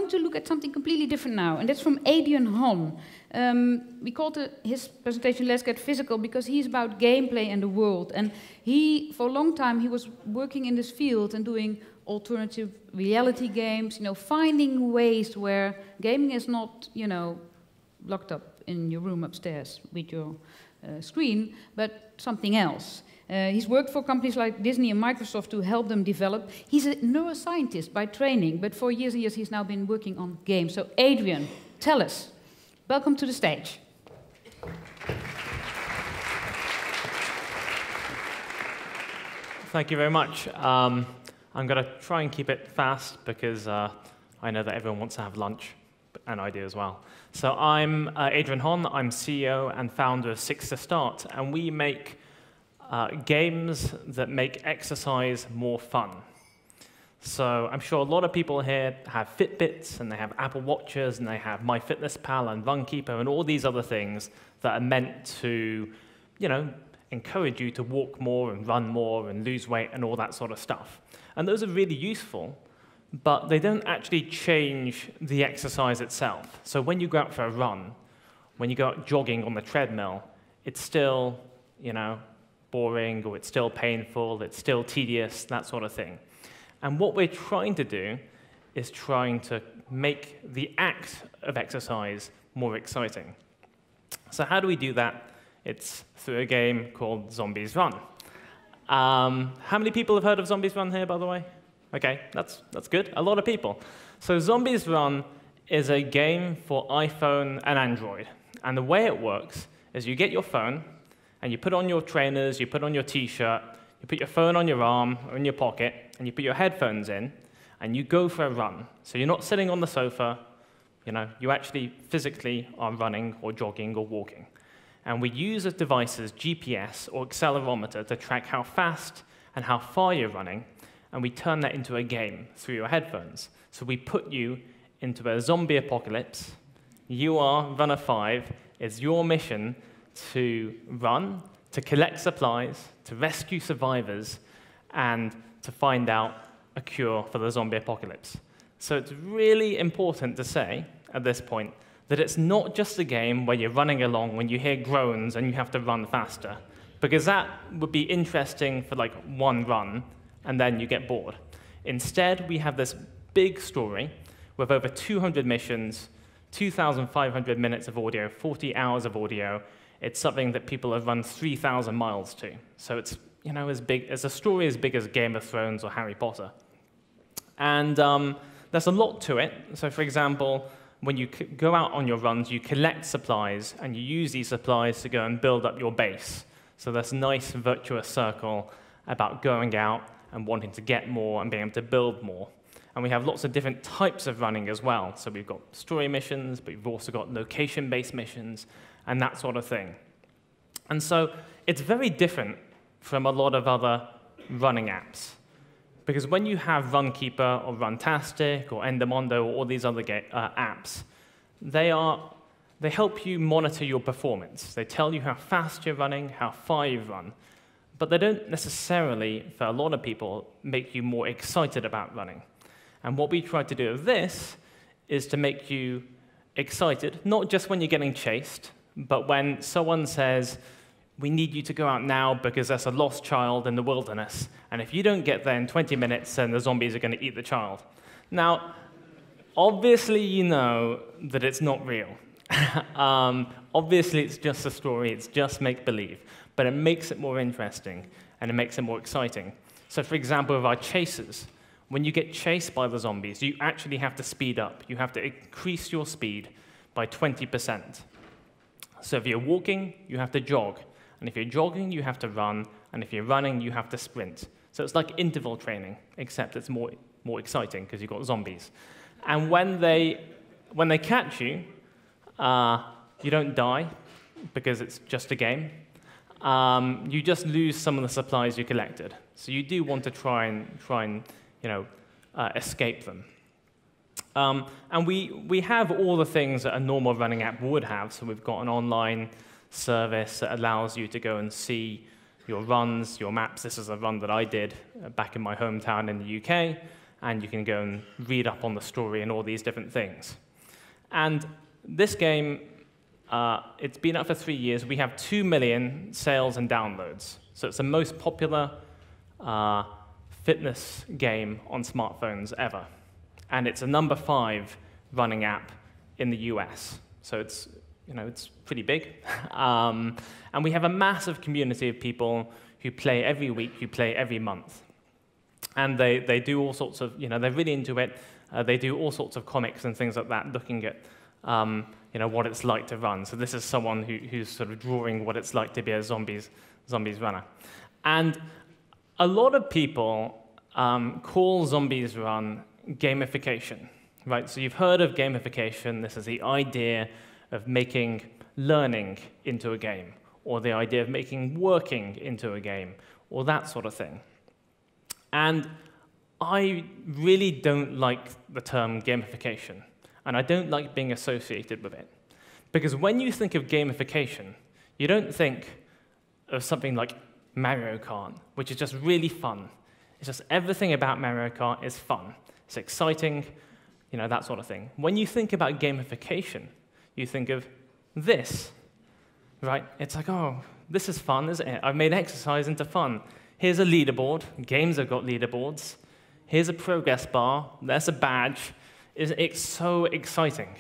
going to look at something completely different now, and that's from Adrian Hon. We called his presentation Let's Get Physical because he's about gameplay and the world. And for a long time, he was working in this field and doing alternative reality games, finding ways where gaming is not, locked up in your room upstairs with your screen, but something else. He's worked for companies like Disney and Microsoft to help them develop. He's a neuroscientist by training, but for years and years he's now been working on games. So Adrian, tell us. Welcome to the stage. Thank you very much. I'm going to try and keep it fast because I know that everyone wants to have lunch, and I do as well. So I'm Adrian Hon. I'm CEO and founder of Six to Start, and we make games that make exercise more fun. So I'm sure a lot of people here have Fitbits, and they have Apple Watches, and they have MyFitnessPal and Runkeeper, and all these other things that are meant to, encourage you to walk more and run more and lose weight and all that sort of stuff. And those are really useful, but they don't actually change the exercise itself. So when you go out for a run, when you go out jogging on the treadmill, it's still, boring, or it's still painful, it's still tedious, that sort of thing. And what we're trying to do is trying to make the act of exercise more exciting. So how do we do that? It's through a game called Zombies Run. How many people have heard of Zombies Run here, by the way? OK, that's good. A lot of people. So Zombies Run is a game for iPhone and Android. And the way it works is you get your phone, and you put on your trainers, you put on your T-shirt, you put your phone on your arm or in your pocket, and you put your headphones in, and you go for a run. So you're not sitting on the sofa. You actually physically are running or jogging or walking. And we use a device's GPS or accelerometer to track how fast and how far you're running, and we turn that into a game through your headphones. So we put you into a zombie apocalypse. You are runner 5. It's your mission to run, to collect supplies, to rescue survivors, and to find out a cure for the zombie apocalypse. So it's really important to say, at this point, that it's not just a game where you're running along when you hear groans and you have to run faster, because that would be interesting for like one run, and then you get bored. Instead, we have this big story with over 200 missions, 2,500 minutes of audio, 40 hours of audio. It's something that people have run 3,000 miles to. So it's as big as a story as big as Game of Thrones or Harry Potter. And there's a lot to it. So for example, when you go out on your runs, you collect supplies, and you use these supplies to go and build up your base. So there's a nice virtuous circle about going out and wanting to get more and being able to build more. And we have lots of different types of running as well. So we've got story missions, but we've also got location-based missions, and that sort of thing. And so it's very different from a lot of other running apps. Because when you have Runkeeper or Runtastic or Endomondo or all these other apps, they help you monitor your performance. They tell you how fast you're running, how far you've run. But they don't necessarily, for a lot of people, make you more excited about running. And what we try to do with this is to make you excited, not just when you're getting chased, but when someone says, we need you to go out now because there's a lost child in the wilderness, and if you don't get there in 20 minutes, then the zombies are going to eat the child. Now, obviously you know that it's not real. Obviously it's just a story, it's just make-believe, but it makes it more interesting, and it makes it more exciting. So for example, with our chasers, when you get chased by the zombies, you actually have to speed up. You have to increase your speed by 20%. So if you're walking, you have to jog. And if you're jogging, you have to run. And if you're running, you have to sprint. So it's like interval training, except it's more exciting because you've got zombies. And when they catch you, you don't die because it's just a game. You just lose some of the supplies you collected. So you do want to try and escape them. And we have all the things that a normal running app would have. So we've got an online service that allows you to go and see your runs, your maps. This is a run that I did back in my hometown in the UK. and you can go and read up on the story and all these different things. And this game, it's been out for 3 years. We have 2 million sales and downloads. So it's the most popular fitness game on smartphones ever. And it's a number 5 running app in the US. So it's, it's pretty big. And we have a massive community of people who play every week, who play every month. And they do all sorts of, they're really into it. They do all sorts of comics and things like that, looking at what it's like to run. So this is someone who's sort of drawing what it's like to be a zombies runner. And a lot of people call Zombies Run gamification, right? So you've heard of gamification. This is the idea of making learning into a game, or the idea of making working into a game, or that sort of thing. And I really don't like the term gamification, and I don't like being associated with it. Because when you think of gamification, you don't think of something like Mario Kart, which is just really fun. It's just everything about Mario Kart is fun. It's exciting, that sort of thing. When you think about gamification, you think of this, right? It's like, oh, this is fun, isn't it? I've made exercise into fun. Here's a leaderboard. Games have got leaderboards. Here's a progress bar. There's a badge. It's so exciting.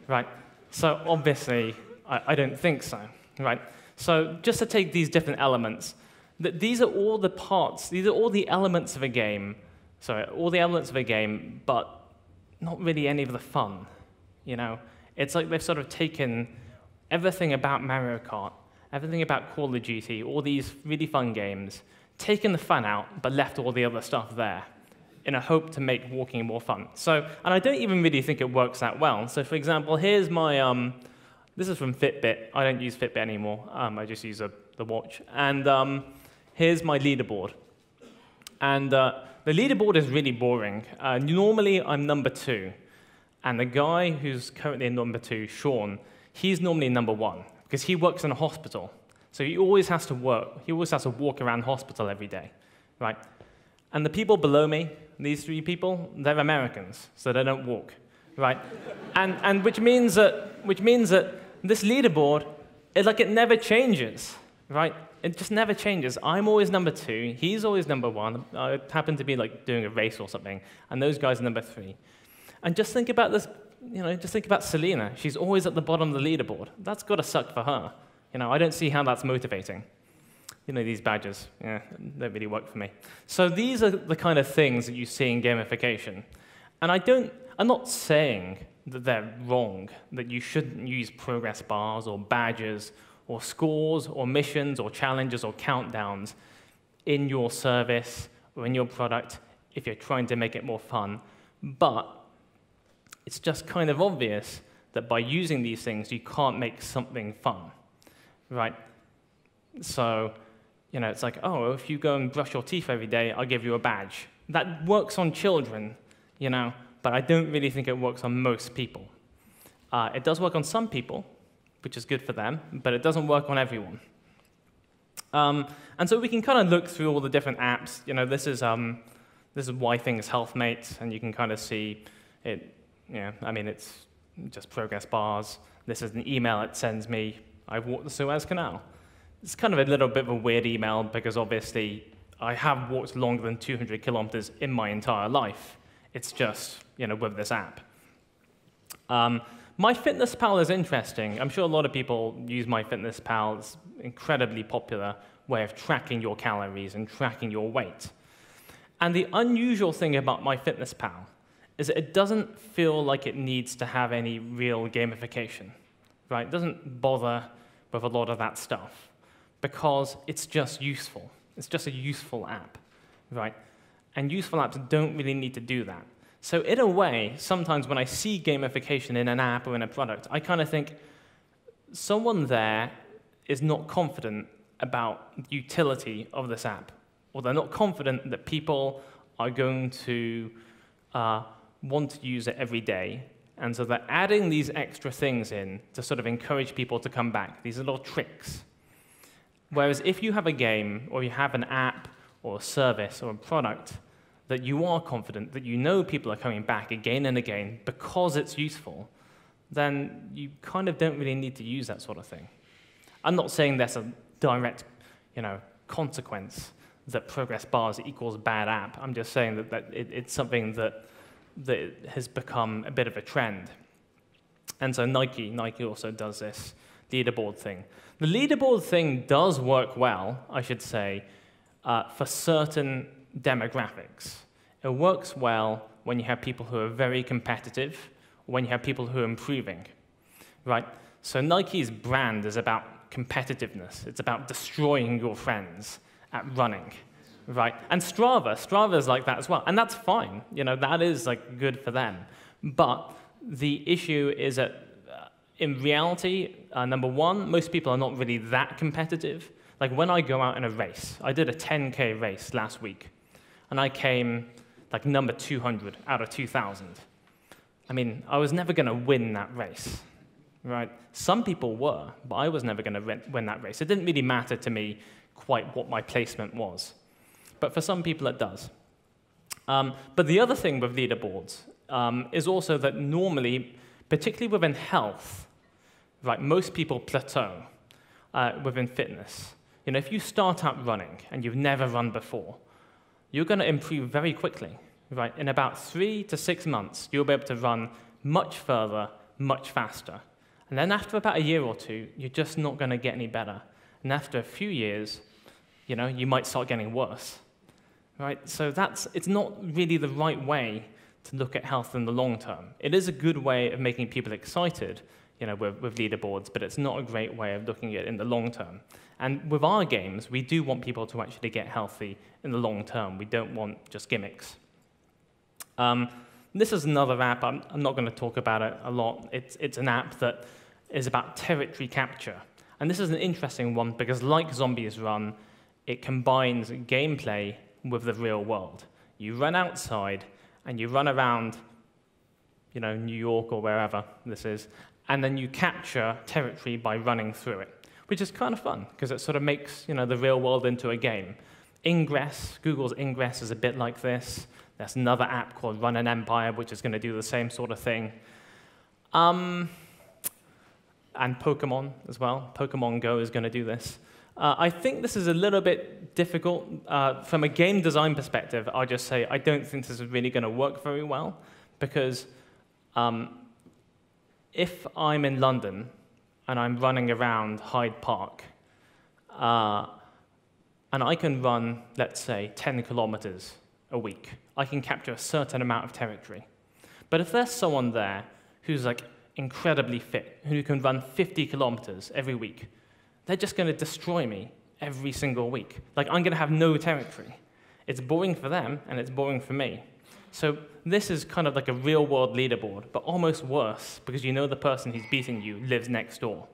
Right? So obviously, I don't think so. Right? So just to take these different elements, these are all the parts, these are all the elements of a game, but not really any of the fun. It's like they've sort of taken everything about Mario Kart, everything about Call of Duty, all these really fun games, taken the fun out, but left all the other stuff there in a hope to make walking more fun. So, and I don't even really think it works that well. So for example, here's my, this is from Fitbit. I don't use Fitbit anymore. I just use the watch. And here's my leaderboard. And the leaderboard is really boring. Normally, I'm number 2. And the guy who's currently number 2, Sean, he's normally number 1, because he works in a hospital. So he always has to work. He always has to walk around the hospital every day, right? And the people below me, these 3 people, they're Americans, so they don't walk, right? And which means that this leaderboard, it never changes, right? It just never changes. I'm always number 2. He's always number 1. I happen to be doing a race or something, and those guys are number 3. And just think about this, just think about Selena. She's always at the bottom of the leaderboard. That's got to suck for her. I don't see how that's motivating. These badges, don't really work for me. So these are the kind of things that you see in gamification. And I'm not saying that they're wrong, that you shouldn't use progress bars or badges or scores or missions or challenges or countdowns in your service or in your product if you're trying to make it more fun. But it's just kind of obvious that by using these things, you can't make something fun, right? So, it's like, oh, if you go and brush your teeth every day, I'll give you a badge. That works on children, but I don't really think it works on most people. It does work on some people, which is good for them, but it doesn't work on everyone. And so we can kind of look through all the different apps. This is Why Things Healthmate, and you can kind of see it. It's just progress bars. This is an email it sends me. I've walked the Suez Canal. It's kind of a little bit of a weird email because obviously I have walked longer than 200 kilometers in my entire life. It's just, with this app. MyFitnessPal is interesting. I'm sure a lot of people use MyFitnessPal. It's an incredibly popular way of tracking your calories and tracking your weight. And the unusual thing about MyFitnessPal is that it doesn't feel like it needs to have any real gamification, right? It doesn't bother with a lot of that stuff because it's just useful. It's just a useful app, right? And useful apps don't really need to do that. So in a way, sometimes when I see gamification in an app or in a product, I kind of think someone there is not confident about the utility of this app, or they're not confident that people are going to want to use it every day, and so they're adding these extra things in to sort of encourage people to come back, these little tricks. Whereas if you have a game, or you have an app, or a service, or a product that you are confident, that you know people are coming back again and again because it's useful, then you kind of don't really need to use that sort of thing. I'm not saying there's a direct, consequence that progress bars equals bad app. I'm just saying that it's something that has become a bit of a trend. And so Nike also does this leaderboard thing. The leaderboard thing does work well, I should say, for certain demographics. It works well when you have people who are very competitive, when you have people who are improving, right? So Nike's brand is about competitiveness. It's about destroying your friends at running, right? And Strava is like that as well, and that's fine. That is like good for them. But the issue is that in reality, number one, most people are not really that competitive. Like when I go out in a race, I did a 10K race last week, and I came like number 200 out of 2,000. I mean, I was never going to win that race, right? Some people were, but I was never going to win that race. It didn't really matter to me quite what my placement was. But for some people, it does. But the other thing with leaderboards is also that normally, particularly within health, right, most people plateau within fitness. If you start out running and you've never run before, you're going to improve very quickly. Right? In about 3 to 6 months, you'll be able to run much further, much faster. And then after about a year or two, you're just not going to get any better. And after a few years, you might start getting worse. Right? So it's not really the right way to look at health in the long term. It is a good way of making people excited, with leaderboards, but it's not a great way of looking at it in the long term. And with our games, we do want people to actually get healthy in the long term. We don't want just gimmicks. This is another app. I'm not going to talk about it a lot. It's an app that is about territory capture. And this is an interesting one because like Zombies Run, it combines gameplay with the real world. You run outside and you run around, New York or wherever this is, and then you capture territory by running through it, which is kind of fun because it sort of makes, the real world into a game. Ingress, Google's Ingress is a bit like this. There's another app called Run an Empire, which is going to do the same sort of thing. And Pokemon as well. Pokemon Go is going to do this. I think this is a little bit difficult. From a game design perspective, I'll just say I don't think this is really going to work very well because if I'm in London and I'm running around Hyde Park, and I can run, let's say, 10 kilometers a week, I can capture a certain amount of territory. But if there's someone there who's like incredibly fit, who can run 50 kilometers every week, they're just going to destroy me every single week. Like, I'm going to have no territory. It's boring for them, and it's boring for me. So this is kind of like a real-world leaderboard, but almost worse, because the person who's beating you lives next door.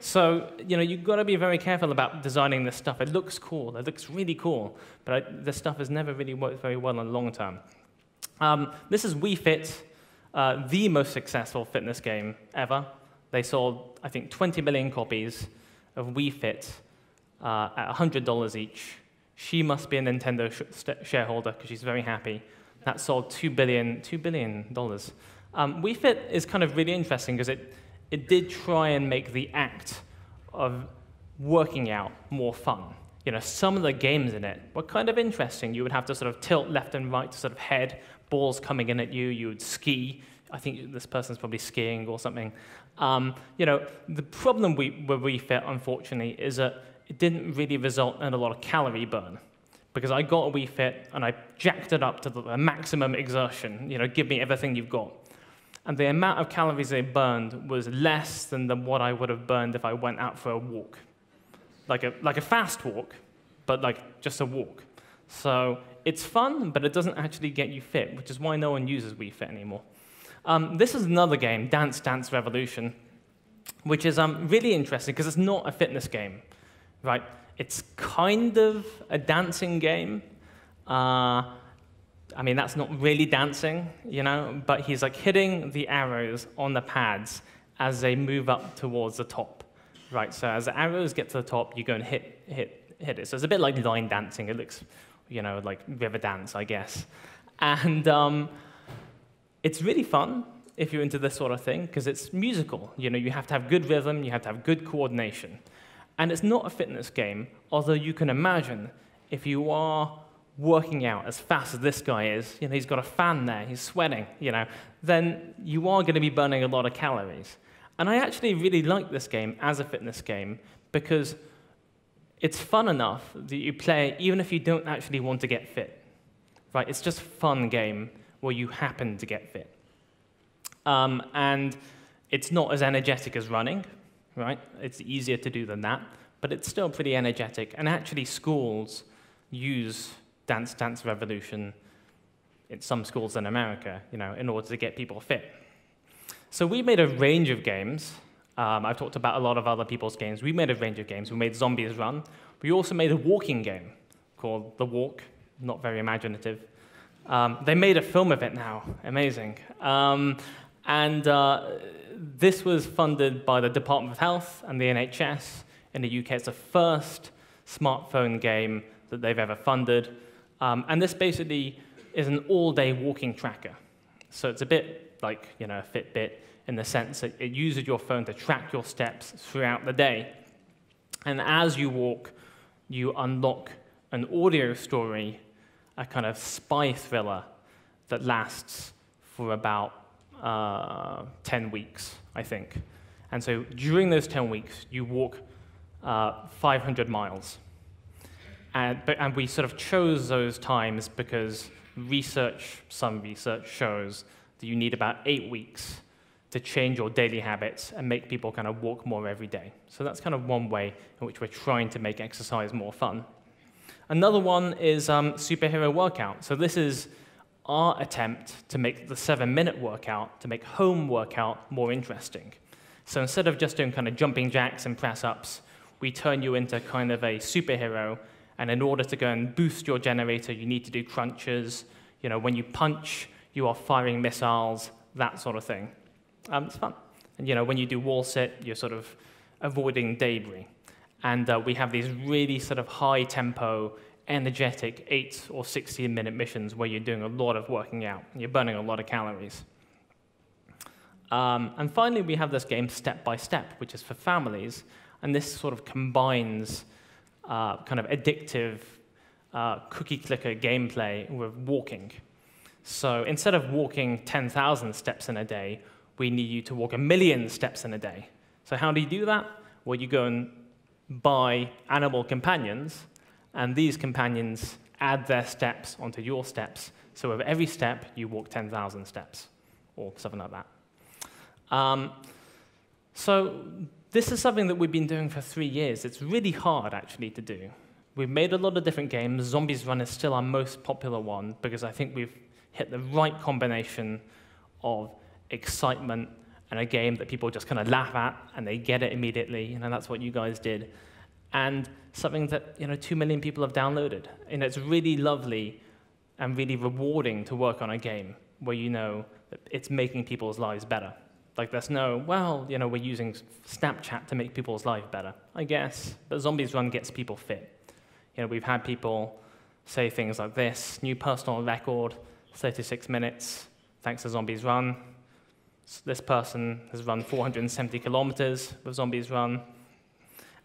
So, you've got to be very careful about designing this stuff. It looks cool. It looks really cool. But this stuff has never really worked very well in the long term. This is Wii Fit, the most successful fitness game ever. They sold, I think, 20 million copies of Wii Fit at $100 each. She must be a Nintendo shareholder because she's very happy. That sold $2 billion. Wii Fit is kind of really interesting because it did try and make the act of working out more fun. Some of the games in it were kind of interesting. You would have to sort of tilt left and right to sort of head balls coming in at you. You would ski. I think this person's probably skiing or something. The problem with Wii Fit, unfortunately, is that it didn't really result in a lot of calorie burn. Because I got a Wii Fit and I jacked it up to the maximum exertion. Give me everything you've got. And the amount of calories they burned was less than what I would have burned if I went out for a walk. Like a fast walk, but like just a walk. So it's fun, but it doesn't actually get you fit, which is why no one uses Wii Fit anymore. This is another game, Dance Dance Revolution, which is really interesting because it's not a fitness game, right? It's kind of a dancing game. I mean, that's not really dancing, but he's like hitting the arrows on the pads as they move up towards the top, right? So as the arrows get to the top, you go and hit it. So it's a bit like line dancing. It looks like river dance, I guess. And it's really fun if you're into this sort of thing, because it's musical. You have to have good rhythm, you have to have good coordination. And it's not a fitness game, although you can imagine if you are working out as fast as this guy is, he's got a fan there, he's sweating, then you are going to be burning a lot of calories. And I actually really like this game as a fitness game because it's fun enough that you play even if you don't actually want to get fit. Right? It's just a fun game where you happen to get fit. And it's not as energetic as running, right? It's easier to do than that, but it's still pretty energetic. And actually schools use Dance Dance Revolution in some schools in America, in order to get people fit. So we made a range of games. I've talked about a lot of other people's games. We made a range of games. We made Zombies Run. We also made a walking game called The Walk, not very imaginative. They made a film of it now, amazing. This was funded by the Department of Health and the NHS in the UK. It's the first smartphone game that they've ever funded. And this basically is an all-day walking tracker. So it's a bit like a Fitbit in the sense that it uses your phone to track your steps throughout the day. And as you walk, you unlock an audio story, a kind of spy thriller that lasts for about 10 weeks, I think. And so during those 10 weeks, you walk 500 miles. And we sort of chose those times because some research shows that you need about 8 weeks to change your daily habits and make people kind of walk more every day. So that's kind of one way in which we're trying to make exercise more fun. Another one is superhero workout. So this is our attempt to make the 7-minute workout, to make home workout more interesting. So instead of just doing kind of jumping jacks and press-ups, we turn you into kind of a superhero. And in order to go and boost your generator, you need to do crunches. When you punch, you are firing missiles, that sort of thing. It's fun. And when you do wall sit, you're sort of avoiding debris. And we have these really sort of high-tempo, energetic 8 or 16-minute missions where you're doing a lot of working out, and you're burning a lot of calories. And finally, we have this game Step by Step, which is for families. And this sort of combines kind of addictive cookie-clicker gameplay with walking. So instead of walking 10,000 steps in a day, we need you to walk 1 million steps in a day. So how do you do that? Well, you go and buy animal companions, and these companions add their steps onto your steps. So with every step, you walk 10,000 steps, or something like that. So this is something that we've been doing for 3 years. It's really hard, actually, to do. We've made a lot of different games. Zombies Run is still our most popular one, because I think we've hit the right combination of excitement and a game that people just kind of laugh at, and they get it immediately, and that's what you guys did. And something that 2 million people have downloaded. And it's really lovely and really rewarding to work on a game where you know that it's making people's lives better. Like there's no, well, we're using Snapchat to make people's life better, I guess. But Zombies Run gets people fit. We've had people say things like this: new personal record, 36 minutes, thanks to Zombies Run. This person has run 470 kilometers with Zombies Run.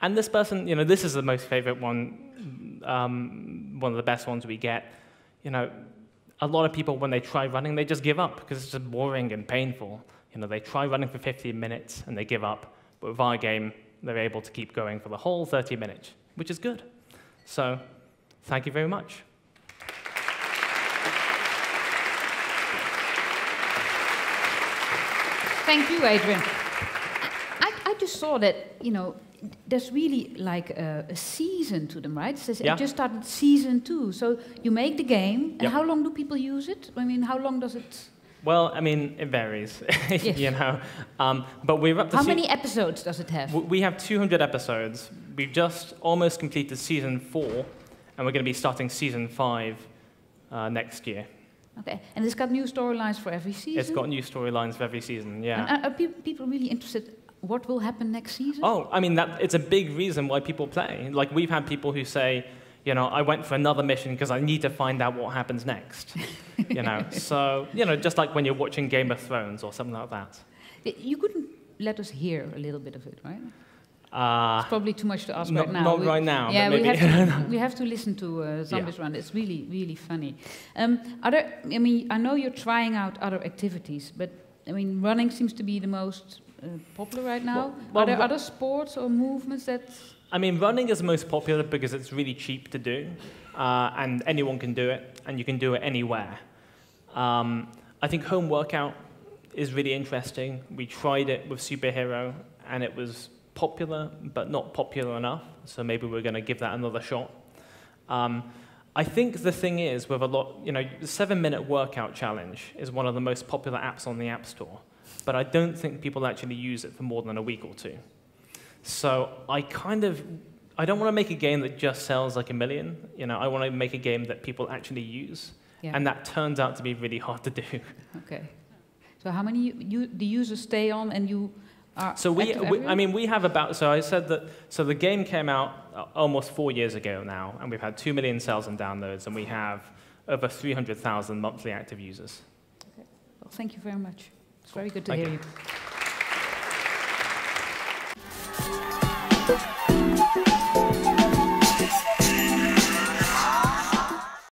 And this person, this is the most favorite one, one of the best ones we get. A lot of people, when they try running, they just give up because it's just boring and painful. They try running for 15 minutes and they give up. But with our game, they're able to keep going for the whole 30 minutes, which is good. So, thank you very much. Thank you, Adrian. I just saw that, there's really like a season to them, right? It says it just started season 2. So you make the game, and how long do people use it? I mean, how long does it... Well, I mean, it varies, Yes. But we're up to... How many episodes does it have? We have 200 episodes. We've just almost completed season 4, and we're going to be starting season 5 next year. Okay, and it's got new storylines for every season? It's got new storylines for every season, yeah. And are people really interested what will happen next season? Oh, I mean, it's a big reason why people play. Like, we've had people who say, you know, I went for another mission because I need to find out what happens next. You know, so, you know, just like when you're watching Game of Thrones or something like that. You couldn't let us hear a little bit of it, right? It's probably too much to ask not, right now. Not right now, yeah, but maybe. we have to listen to Zombies Yeah. Run. It's really, really funny. I mean, I know you're trying out other activities, but I mean, running seems to be the most popular right now. Well, are there other sports or movements that... I mean, running is most popular because it's really cheap to do, and anyone can do it, and you can do it anywhere. I think home workout is really interesting. We tried it with Superhero, and it was popular, but not popular enough, so maybe we're going to give that another shot. I think the thing is, with a lot, you know, the 7-minute workout challenge is one of the most popular apps on the App Store, but I don't think people actually use it for more than a week or two. So I don't want to make a game that just sells like 1 million. You know, I want to make a game that people actually use, and that turns out to be really hard to do. Okay. So how many the users stay on, and you are so we have about, so I said that, so the game came out almost 4 years ago now, and we've had 2 million sales and downloads, and we have over 300,000 monthly active users. Okay. Well, thank you very much. It's very good to hear you.